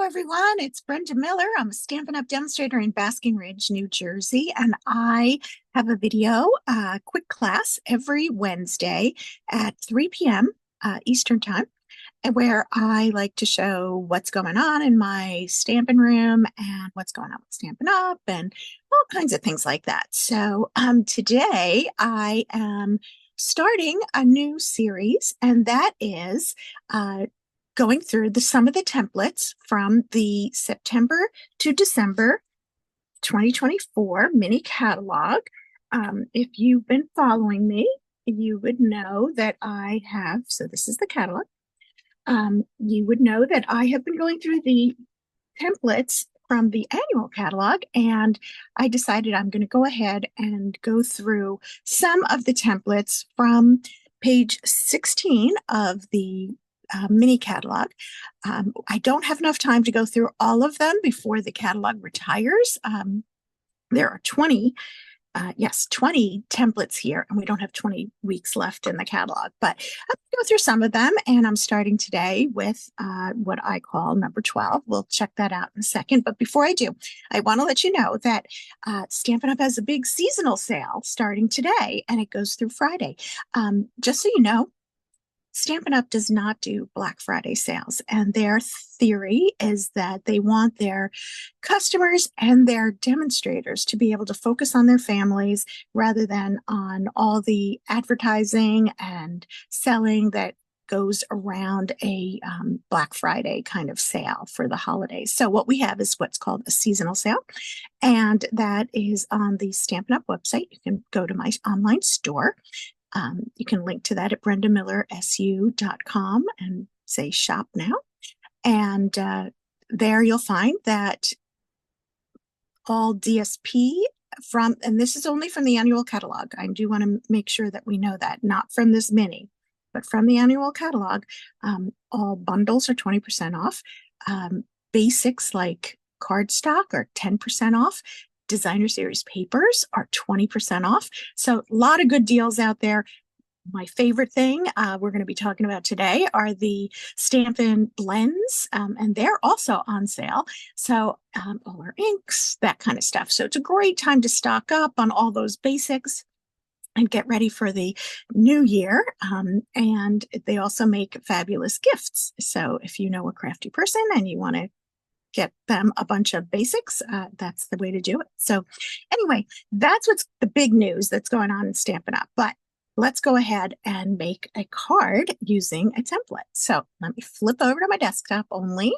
everyone. It's Brenda Miller. I'm a Stampin' Up! Demonstrator in Basking Ridge, New Jersey, and I have a video, quick class every Wednesday at 3 p.m. Eastern Time, and where I like to show what's going on in my stamping room and what's going on with Stampin' Up! And all kinds of things like that. So today I am starting a new series, and that is going through some of the templates from the September to December 2024 mini catalog. If you've been following me, you would know that I have, so this is the catalog. You would know that I have been going through the templates from the annual catalog, and I decided I'm going to go ahead and go through some of the templates from page 16 of the mini catalog. I don't have enough time to go through all of them before the catalog retires. There are 20 templates here, and we don't have 20 weeks left in the catalog, but I'll go through some of them, and I'm starting today with what I call number 12. We'll check that out in a second, but before I do, I want to let you know that Stampin' Up! Has a big seasonal sale starting today, and it goes through Friday. Just so you know, Stampin' Up! Does not do Black Friday sales, and their theory is that they want their customers and their demonstrators to be able to focus on their families rather than on all the advertising and selling that goes around a Black Friday kind of sale for the holidays. So what we have is what's called a seasonal sale, and that is on the Stampin' Up! Website. You can go to my online store. You can link to that at brendamillersu.com and say shop now. And there you'll find that all DSP and this is only from the annual catalog. I do want to make sure that we know that, not from this mini, but from the annual catalog, all bundles are 20% off. Basics like cardstock are 10% off. Designer Series papers are 20% off. So a lot of good deals out there. My favorite thing we're going to be talking about today are the Stampin' blends, and they're also on sale. So all our inks, that kind of stuff. So it's a great time to stock up on all those basics and get ready for the new year. And they also make fabulous gifts. So if you know a crafty person and you want to get them a bunch of basics, that's the way to do it. So anyway, that's what's the big news that's going on in Stampin' Up! But let's go ahead and make a card using a template. So let me flip over to my desktop only,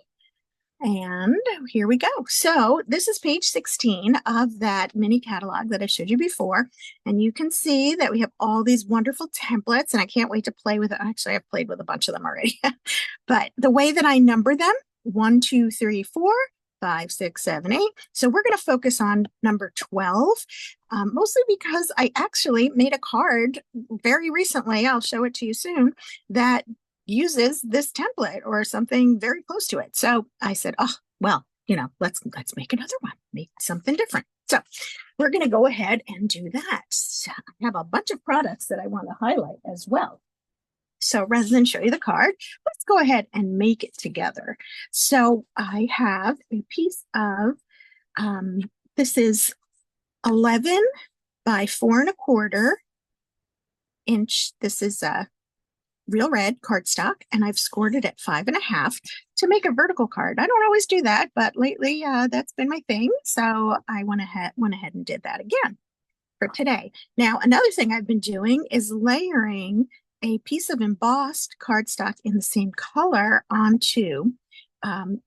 and here we go. So this is page 16 of that mini catalog that I showed you before, and you can see that we have all these wonderful templates, and I can't wait to play with it. Actually, I've played with a bunch of them already. But the way that I number them, 1, 2, 3, 4, 5, 6, 7, 8. So we're going to focus on number 12, mostly because I actually made a card very recently. I'll show it to you soon, that uses this template or something very close to it. So I said, oh, well, let's make another one, make something different. So we're going to go ahead and do that. So I have a bunch of products that I want to highlight as well. So rather than show you the card, let's go ahead and make it together. So I have a piece of, this is 11 by 4¼ inch. This is a real red cardstock, and I've scored it at 5½ to make a vertical card. I don't always do that, but lately that's been my thing. So I went ahead and did that again for today. Now, another thing I've been doing is layering a piece of embossed cardstock in the same color onto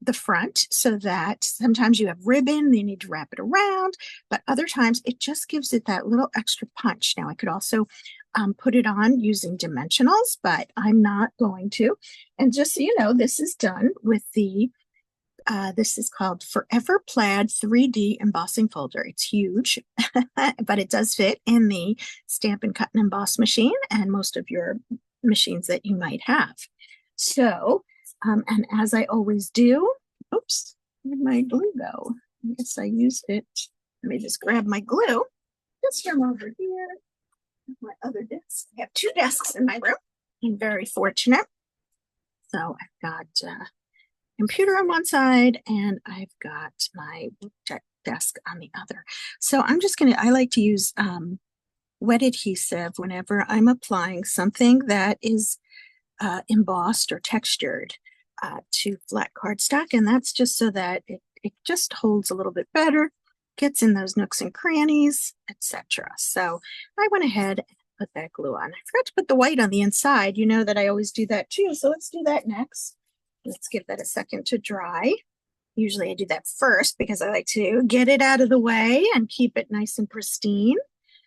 the front, so that sometimes you have ribbon, you need to wrap it around, but other times it just gives it that little extra punch. Now I could also put it on using dimensionals, but I'm not going to. And just so you know, this is done with the this is called Forever Plaid 3D embossing folder. It's huge, but it does fit in the Stampin' Cut and Emboss machine and most of your machines that you might have. So, and as I always do, oops, where'd my glue go? I guess I used it. Let me just grab my glue. Just from over here, my other desk. I have 2 desks in my room. I'm very fortunate. So I've got computer on one side and I've got my desk on the other. So I like to use wet adhesive whenever I'm applying something that is embossed or textured to flat cardstock. And that's just so that it just holds a little bit better, gets in those nooks and crannies, etc. So I went ahead and put that glue on. I forgot to put the white on the inside. You know that I always do that too. So let's do that next. Let's give that a second to dry. Usually I do that first because I like to get it out of the way and keep it nice and pristine.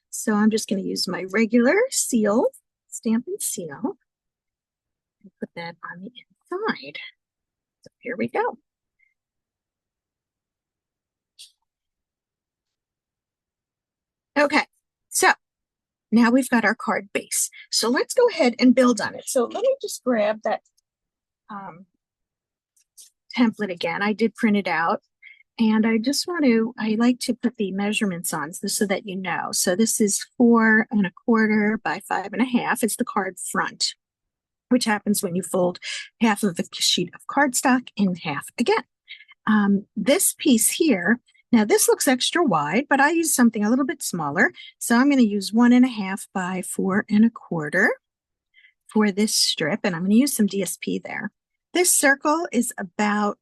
So I'm just going to use my regular seal, Stampin' Seal, and put that on the inside. So here we go. Okay, so now we've got our card base. So let's go ahead and build on it. So let me just grab that template again. I did print it out. And I like to put the measurements on so that you know. So this is 4 1/4 by 5 1/2. It's the card front, which happens when you fold half of the sheet of cardstock in half again. This piece here, now this looks extra wide, but I use something a little bit smaller. So I'm going to use 1 1/2 by 4 1/4 for this strip, and I'm going to use some DSP there. This circle is about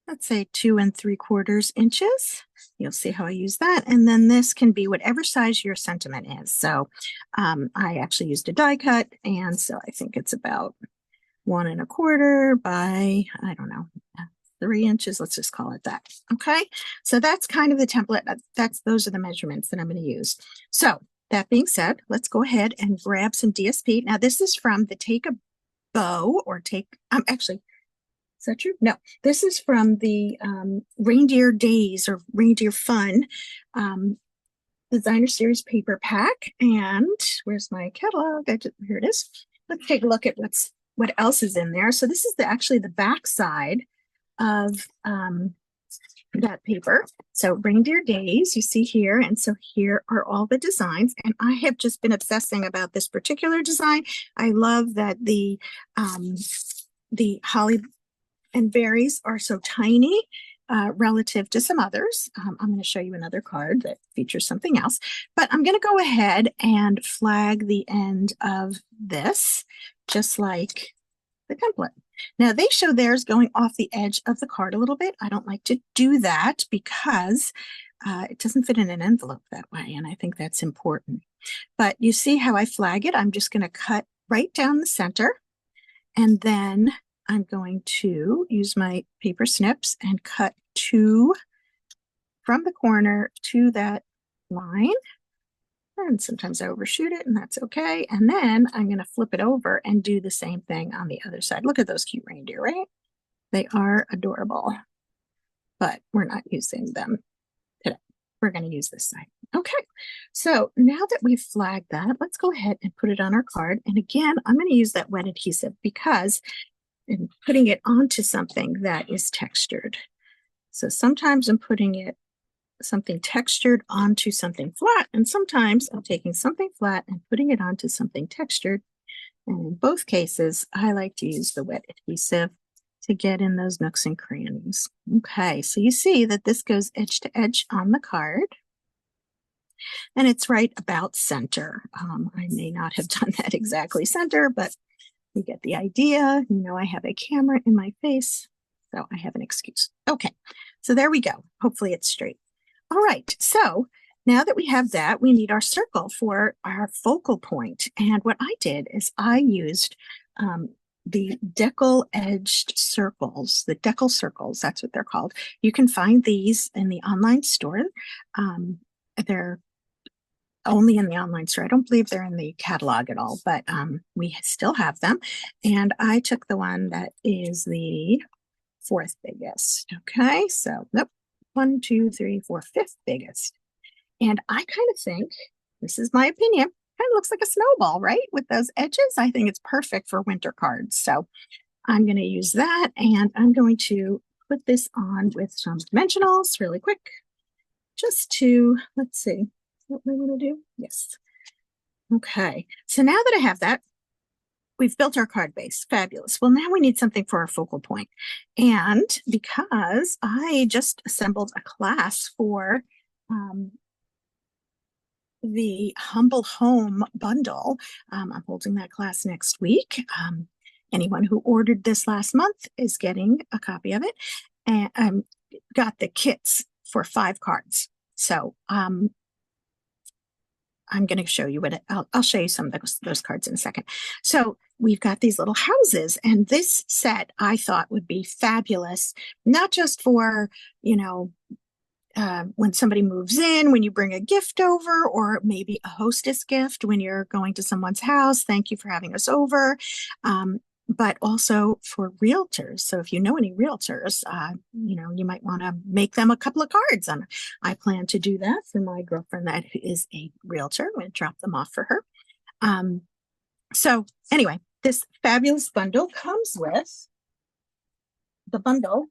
let's say 2 3/4 inches. You'll see how I use that. And then this can be whatever size your sentiment is. So I actually used a die cut. And so I think it's about 1 1/4 by, I don't know, 3 inches. Let's just call it that. Okay. So that's kind of the template. Those are the measurements that I'm going to use. So that being said, let's go ahead and grab some DSP. Now this is from the Take a Bow or actually, is that true? No, this is from the Reindeer Days or Reindeer Fun Designer Series paper pack. And where's my catalog? Here it is. Let's take a look at what else is in there. So this is actually the back side of that paper. So Reindeer Days, you see here. And so here are all the designs. And I have just been obsessing about this particular design. I love that the holly and berries are so tiny relative to some others. I'm going to show you another card that features something else, but I'm going to go ahead and flag the end of this, just like the template. Now they show theirs going off the edge of the card a little bit. I don't like to do that because it doesn't fit in an envelope that way, and I think that's important. But you see how I flag it? I'm just going to cut right down the center, and then I'm going to use my paper snips and cut 2 from the corner to that line. And sometimes I overshoot it, and that's okay. And then I'm going to flip it over and do the same thing on the other side. Look at those cute reindeer, right? They are adorable, but we're not using them today. We're going to use this side. Okay, so now that we've flagged that, let's go ahead and put it on our card. And again, I'm going to use that wet adhesive because and putting it onto something that is textured. So sometimes I'm putting something textured onto something flat, and sometimes I'm taking something flat and putting it onto something textured. And in both cases, I like to use the wet adhesive to get in those nooks and crannies. Okay, so you see that this goes edge to edge on the card. And it's right about center. I may not have done that exactly center, but you get the idea. You know, I have a camera in my face, so I have an excuse. Okay, so there we go. Hopefully it's straight. All right, so now that we have that, we need our circle for our focal point. And what I did is I used the decal-edged circles, the decal circles, that's what they're called. You can find these in the online store. They're only in the online store. I don't believe they're in the catalog at all, but we still have them. And I took the one that is the 4th biggest. Okay, so nope, 1, 2, 3, 4, 5th biggest. And I kind of think, this is my opinion, kind of looks like a snowball, right? With those edges, I think it's perfect for winter cards. So I'm going to use that, and I'm going to put this on with some dimensionals really quick, just to, let's see, what we want to do. Yes. Okay. So now that I have that, we've built our card base. Fabulous. Well, now we need something for our focal point. And because I just assembled a class for the Humble Home bundle, I'm holding that class next week. Anyone who ordered this last month is getting a copy of it, and got the kits for 5 cards. So I'm going to show you what I'll show you some of those cards in a second. So we've got these little houses, and this set I thought would be fabulous, not just for, when somebody moves in, when you bring a gift over, or maybe a hostess gift when you're going to someone's house. Thank you for having us over. But also for realtors. So if you know any realtors, you might want to make them a couple of cards. And I plan to do that for my girlfriend that is a realtor. I'm going to drop them off for her. So anyway, this fabulous bundle comes with, the bundle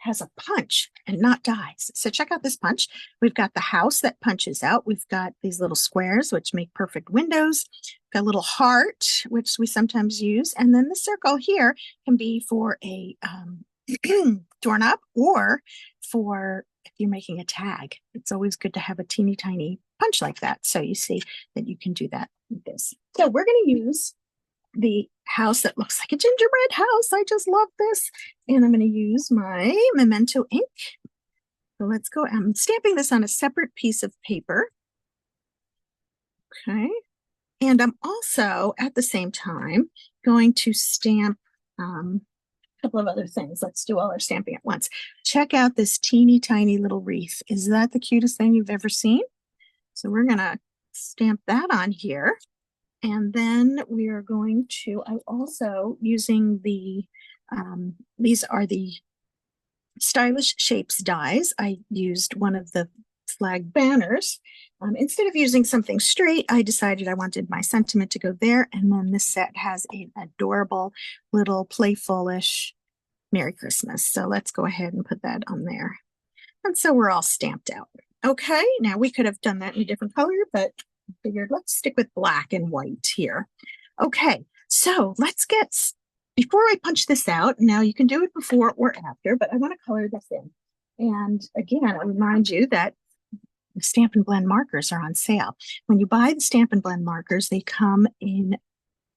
has a punch and not dies. So check out this punch. We've got the house that punches out. We've got these little squares, which make perfect windows. Got a little heart, which we sometimes use. And then the circle here can be for a doorknob, or for if you're making a tag. It's always good to have a teeny tiny punch like that. So you see that you can do that with this. So we're going to use the house that looks like a gingerbread house. I just love this. And I'm going to use my Memento ink. So let's go. I'm stamping this on a separate piece of paper. Okay. And I'm also, at the same time, going to stamp a couple of other things. Let's do all our stamping at once. Check out this teeny tiny little wreath. Is that the cutest thing you've ever seen? So we're going to stamp that on here. And then we are going to, I'm also using these are the Stylish Shapes dies. I used one of the flag banners. Instead of using something straight, I decided I wanted my sentiment to go there. And then this set has an adorable little playfulish Merry Christmas. So let's go ahead and put that on there. And so we're all stamped out. Okay, now we could have done that in a different color, but I figured let's stick with black and white here. Okay, so let's before I punch this out, now you can do it before or after, but I want to color this in. And again, I remind you that the Stampin' Blend markers are on sale. When you buy the Stampin' Blend markers, they come in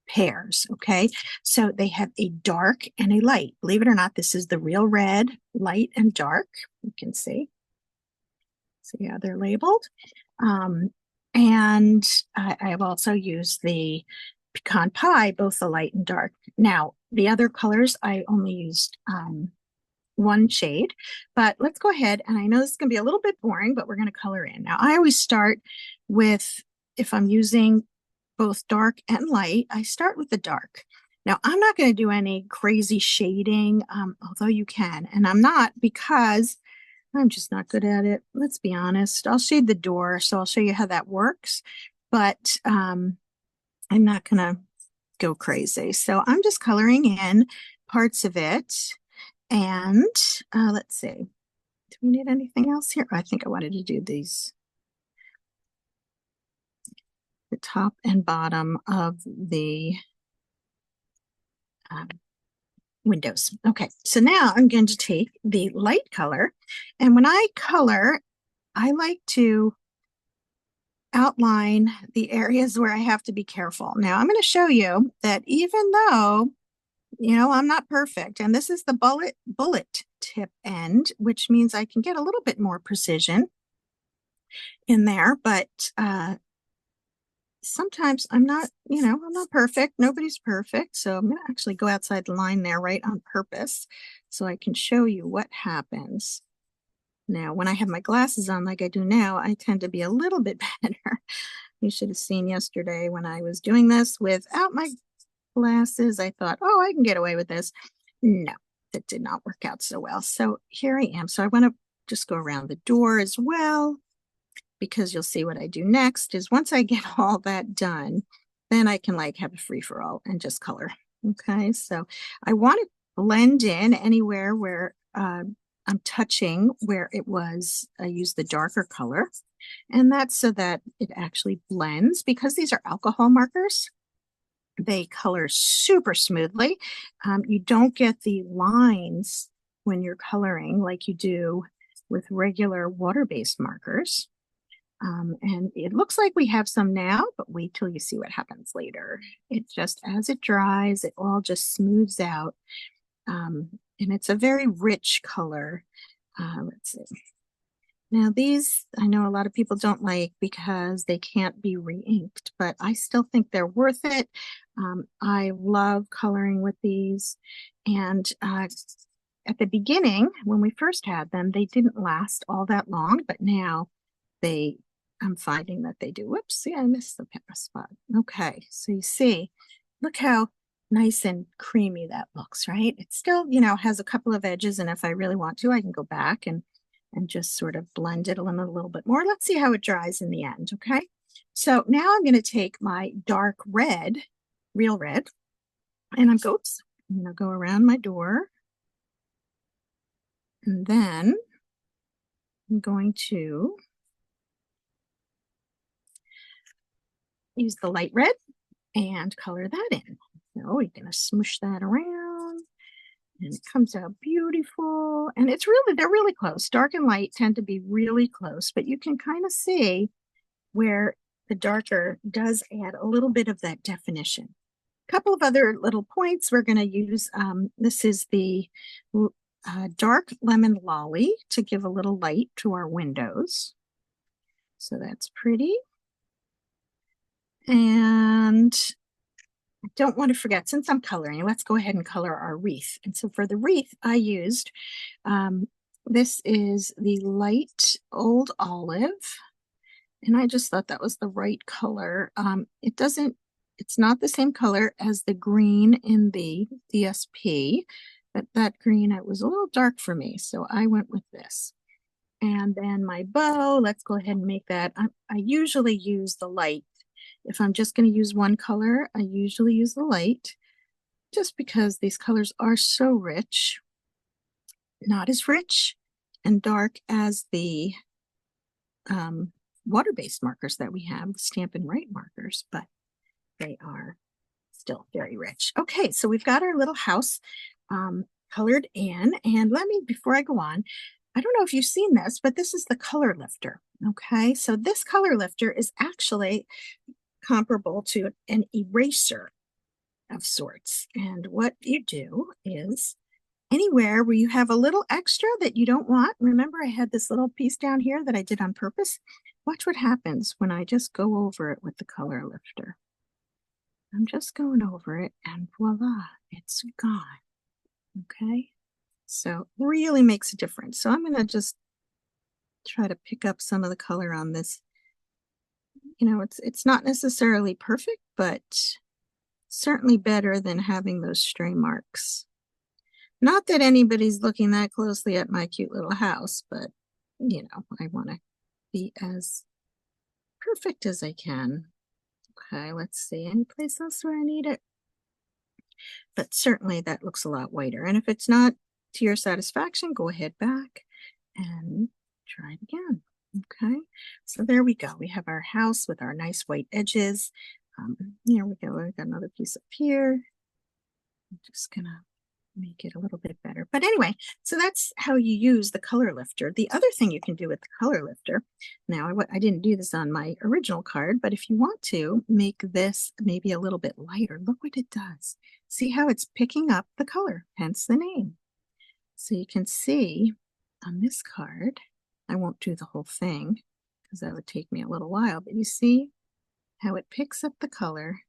pairs, okay? So they have a dark and a light. Believe it or not, this is the real red, light and dark. You can see. So yeah, they're labeled. And I have also used the Pecan Pie, both the light and dark. Now, the other colors, I only used one shade, but let's go ahead. And I know this is going to be a little bit boring, but we're going to color in. Now, I always start with, if I'm using both dark and light, I start with the dark. Now, I'm not going to do any crazy shading, although you can. And I'm not, because I'm just not good at it. Let's be honest. I'll shade the door, so I'll show you how that works. But I'm not going to go crazy. So I'm just coloring in parts of it. And let's see. Do we need anything else here? I think I wanted to do these. The top and bottom of the windows. Okay, so now I'm going to take the light color, and when I color, I like to outline the areas where I have to be careful. Now I'm going to show you that even though, I'm not perfect, and this is the bullet tip end, which means I can get a little bit more precision in there, but sometimes I'm not perfect. Nobody's perfect. So I'm going to actually go outside the line there right on purpose so I can show you what happens. Now, when I have my glasses on like I do now, I tend to be a little bit better. You should have seen yesterday when I was doing this without my glasses. I thought, oh, I can get away with this. No, that did not work out so well. So here I am. So I want to just go around the door as well, because you'll see what I do next is once I get all that done, then I can have a free-for-all and just color. Okay, so I want to blend in anywhere where I'm touching where it was, I use the darker color. And that's so that it actually blends, because these are alcohol markers. They color super smoothly. You don't get the lines when you're coloring like you do with regular water-based markers. And it looks like we have some now, but wait till you see what happens later. It just, as it dries, it all just smooths out. And it's a very rich color. Let's see. Now these, I know a lot of people don't like because they can't be re-inked, but I still think they're worth it. I love coloring with these. And at the beginning, when we first had them, they didn't last all that long, but now I'm finding that they do. Whoops, see, I missed the spot. Okay, so you see, look how nice and creamy that looks, right? It still, has a couple of edges, and if I really want to, I can go back and just sort of blend it a little bit more. Let's see how it dries in the end, okay? So now I'm going to take my dark red, real red, and I'm going to go around my door. And then I'm going to use the light red and color that in. So we're going to smoosh that around. And it comes out beautiful. And they're really close. Dark and light tend to be really close, but you can kind of see where the darker does add a little bit of that definition. A couple of other little points we're going to use. This is the dark lemon lolly to give a little light to our windows. So that's pretty. And I don't want to forget, since I'm coloring, let's go ahead and color our wreath. And so for the wreath, I used, this is the light old olive. And I just thought that was the right color. It's not the same color as the green in the DSP, but that green, it was a little dark for me. So I went with this. And then my bow, let's go ahead and make that. I usually use the light. If I'm just going to use one color, I usually use the light, just because these colors are so rich. Not as rich and dark as the water-based markers that we have, the Stampin' Up markers, but they are still very rich. Okay, so we've got our little house colored in. And before I go on, I don't know if you've seen this, but this is the color lifter. Okay, so this color lifter is actually comparable to an eraser of sorts. And what you do is anywhere where you have a little extra that you don't want, remember I had this little piece down here that I did on purpose? Watch what happens when I just go over it with the color lifter. I'm just going over it and voila, it's gone. Okay, so really makes a difference. So I'm going to just try to pick up some of the color on this. It's not necessarily perfect, but certainly better than having those stray marks. Not that anybody's looking that closely at my cute little house, but I want to be as perfect as I can. Okay, let's see, any place else where I need it? But certainly that looks a lot whiter. And if it's not to your satisfaction, go ahead back and try it again. Okay, so there we go. We have our house with our nice white edges. Here we go. We've got another piece up here. I'm just gonna make it a little bit better. But anyway, so that's how you use the color lifter. The other thing you can do with the color lifter, now I didn't do this on my original card, but if you want to make this maybe a little bit lighter, look what it does. See how it's picking up the color, hence the name. So you can see on this card, I won't do the whole thing because that would take me a little while, but you see how it picks up the color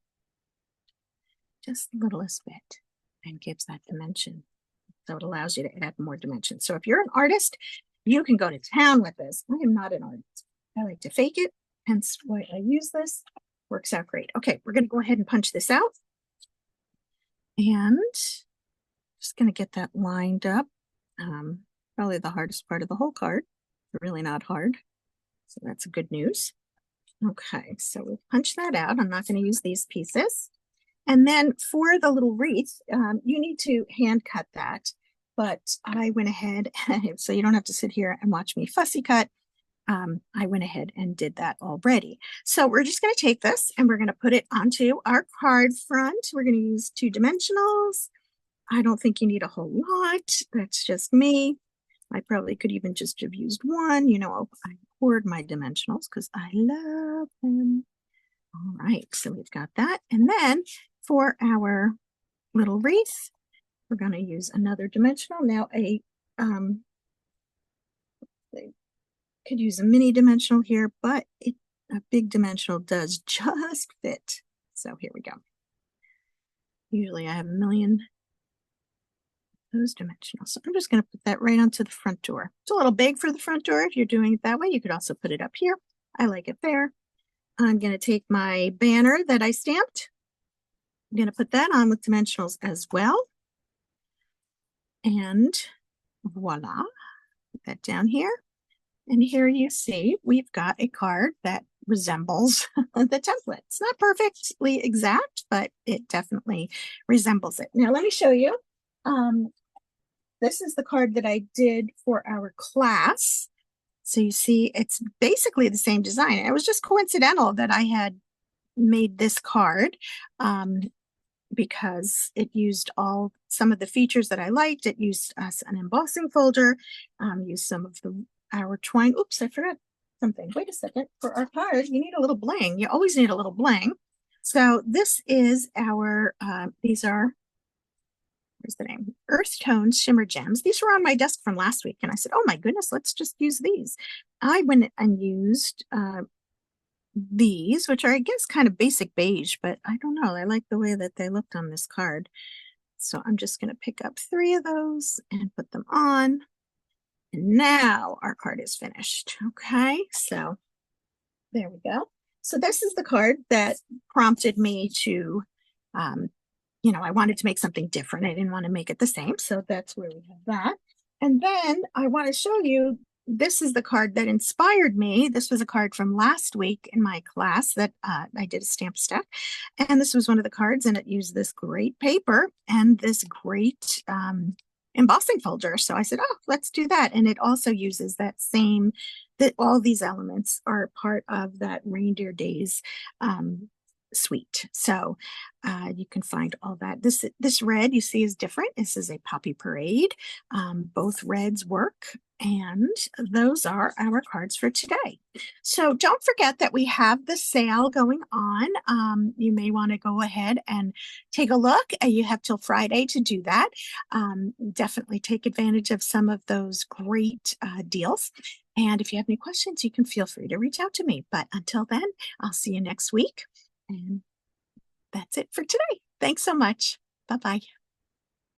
just the littlest bit and gives that dimension. So it allows you to add more dimension. So if you're an artist, you can go to town with this. I am not an artist. I like to fake it, hence why I use this. Works out great. Okay, we're going to go ahead and punch this out. And just going to get that lined up. Probably the hardest part of the whole card. Really not hard. So that's good news. Okay, so we'll punch that out. I'm not going to use these pieces. And then for the little wreath, you need to hand cut that. But I went ahead, so you don't have to sit here and watch me fussy cut. I went ahead and did that already. So we're just going to take this and we're going to put it onto our card front. We're going to use 2 dimensionals. I don't think you need a whole lot. That's just me. I probably could even just have used 1. You know, I hoard my dimensionals because I love them. All right, so we've got that. And then for our little wreath, we're going to use another dimensional. Now could use a mini dimensional here, but a big dimensional does just fit. So here we go. Usually I have a million of those dimensionals. So I'm just going to put that right onto the front door. It's a little big for the front door. If you're doing it that way, you could also put it up here. I like it there. I'm going to take my banner that I stamped. I'm going to put that on with dimensionals as well. And voila, put that down here. And here you see we've got a card that resembles the template. It's not perfectly exact, but it definitely resembles it. Now let me show you. This is the card that I did for our class. So you see it's basically the same design. It was just coincidental that I had made this card because it used some of the features that I liked. It used an embossing folder, used some of our twine. Oops, I forgot something. Wait a second. For our card, you need a little bling. You always need a little bling. So this is our, these are, where's the name? Earth Tones Shimmer Gems. These were on my desk from last week. And I said, oh my goodness, let's just use these. I went and used these, which are, I guess, kind of basic beige, but I don't know. I like the way that they looked on this card. So I'm just going to pick up 3 of those and put them on. And now our card is finished. Okay, so there we go. So this is the card that prompted me to, I wanted to make something different. I didn't want to make it the same. So that's where we have that. And then I want to show you, this is the card that inspired me. This was a card from last week in my class that I did a stamp stack. And this was one of the cards, and it used this great paper and this great embossing folder. So I said, oh, let's do that. And it also uses that all these elements are part of that Reindeer Days suite. So you can find all that. This red you see is different. This is a Poppy Parade. Both reds work. And those are our cards for today. So don't forget that we have the sale going on. You may want to go ahead and take a look. You have till Friday to do that. Definitely take advantage of some of those great deals. And if you have any questions, you can feel free to reach out to me. But until then, I'll see you next week. And that's it for today. Thanks so much. Bye-bye.